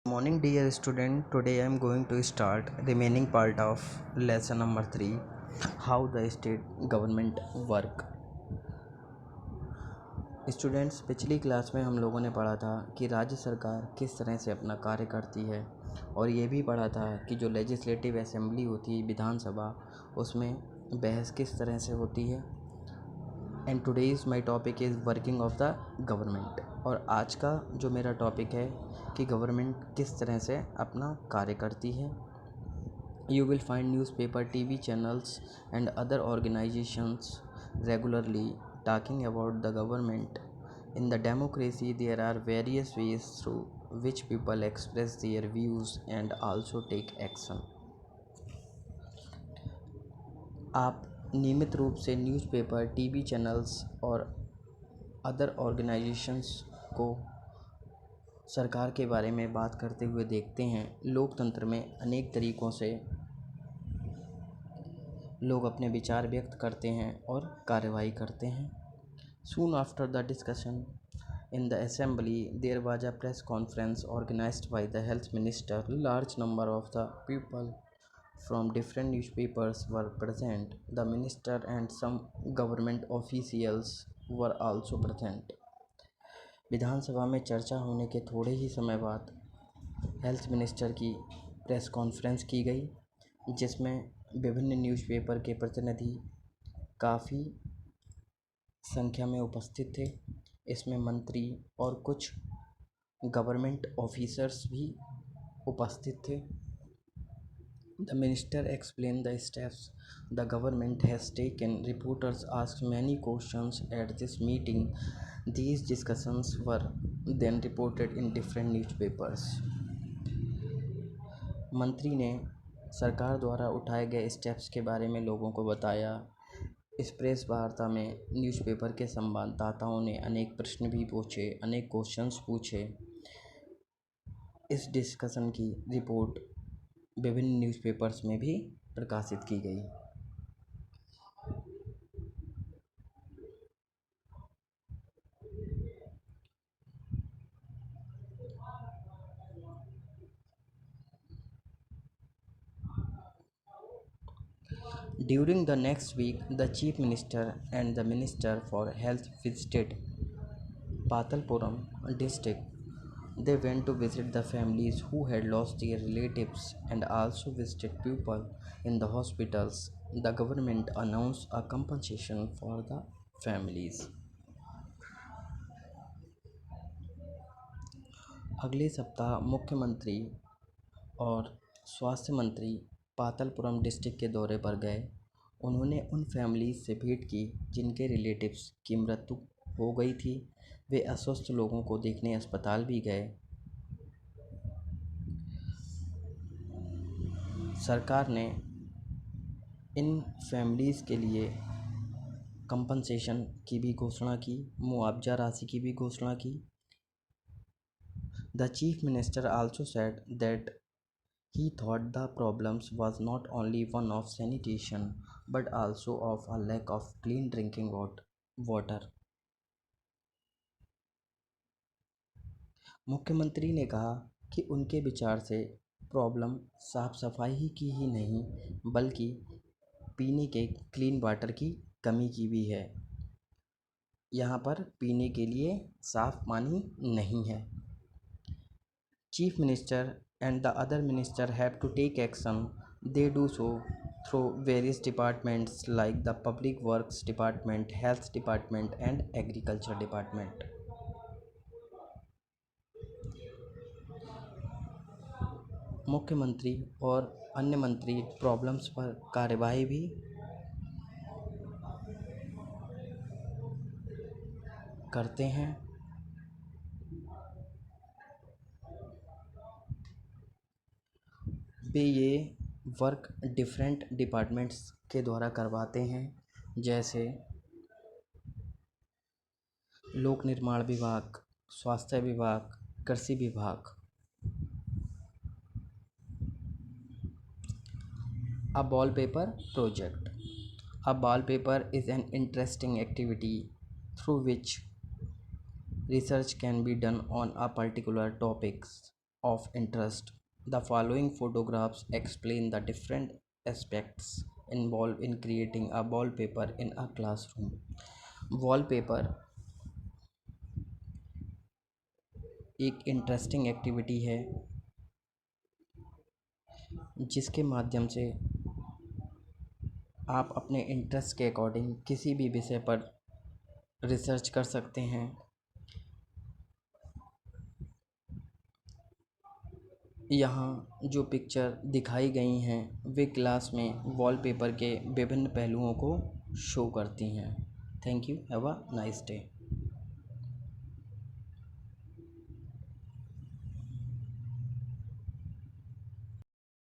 Morning dear student, today I am going to start remaining part of lesson number 3, how the state government work. Students, पिछली class में हम लोगों ने पढ़ा था कि राज्य सरकार किस तरह से अपना कार्य करती है और ये भी पढ़ा था कि जो लेजिस्लेटिव असेंबली होती है विधानसभा, उसमें बहस किस तरह से होती है. And today's my topic is working of the government. और आज का जो मेरा टॉपिक है कि गवर्नमेंट किस तरह से अपना कार्य करती है. You will find newspaper, TV channels and other organisations regularly talking about the government. In the democracy, there are various ways through which people express their views and also take action. आप नियमित रूप से newspaper, TV channels और other organisations को सरकार के बारे में बात करते हुए देखते हैं. लोकतंत्र में अनेक तरीक़ों से लोग अपने विचार व्यक्त करते हैं और कार्यवाही करते हैं. Soon after the discussion in the assembly, there was a press conference organized by the health minister. Large number of the people from different newspapers were present. The minister and some government officials were also present. विधानसभा में चर्चा होने के थोड़े ही समय बाद health minister की press conference की गई, जिसमें विभिन्न न्यूज़पेपर के प्रतिनिधि काफ़ी संख्या में उपस्थित थे. इसमें मंत्री और कुछ गवर्नमेंट ऑफिसर्स भी उपस्थित थे. The minister explain the steps the government has taken. Reporters asked many questions at this meeting. These discussions were then reported in different newspapers. मंत्री ने सरकार द्वारा उठाए गए स्टेप्स के बारे में लोगों को बताया. इस प्रेस वार्ता में न्यूज़पेपर के संवाददाताओं ने अनेक प्रश्न भी पूछे, अनेक क्वेश्चंस पूछे. इस डिस्कशन की रिपोर्ट विभिन्न न्यूज़पेपर्स में भी प्रकाशित की गई. During the next week, the Chief Minister and the Minister for Health visited Patalpuram district. They went to visit the families who had lost their relatives and also visited people in the hospitals. The government announced a compensation for the families. अगले सप्ताह मुख्यमंत्री और स्वास्थ्य मंत्री पातलपुरम district के दौरे पर गए. उन्होंने उन फैमिलीज़ से भेंट की जिनके रिलेटिव्स की मृत्यु हो गई थी. वे अस्वस्थ लोगों को देखने अस्पताल भी गए. सरकार ने इन फैमिलीज़ के लिए कंपनसेशन की भी घोषणा की, मुआवजा राशि की भी घोषणा की. The chief minister also said that he thought the problems was not only one of sanitation but also of a lack of clean drinking water. मुख्यमंत्री ने कहा कि उनके विचार से प्रॉब्लम साफ़ सफाई ही की ही नहीं बल्कि पीने के क्लीन वाटर की कमी की भी है. यहाँ पर पीने के लिए साफ़ पानी नहीं है. Chief minister and the other minister have to take action. They do so through various departments like the Public Works Department, Health Department and Agriculture Department. मुख्यमंत्री और अन्य मंत्री प्रॉब्लम्स पर कार्यवाही भी करते हैं. वे ये वर्क डिफरेंट डिपार्टमेंट्स के द्वारा करवाते हैं, जैसे लोक निर्माण विभाग, स्वास्थ्य विभाग, कृषि विभाग. A wallpaper project. A wallpaper is an interesting activity through which research can be done on a particular topics. of interest. The following photographs explain the different aspects involved in creating a wallpaper in a classroom. Wallpaper एक interesting activity है जिसके माध्यम से आप अपने interest के according किसी भी विषय पर रिसर्च कर सकते हैं। यहाँ जो पिक्चर दिखाई गई हैं वे क्लास में वॉलपेपर के विभिन्न पहलुओं को शो करती हैं। Thank you, have a nice day.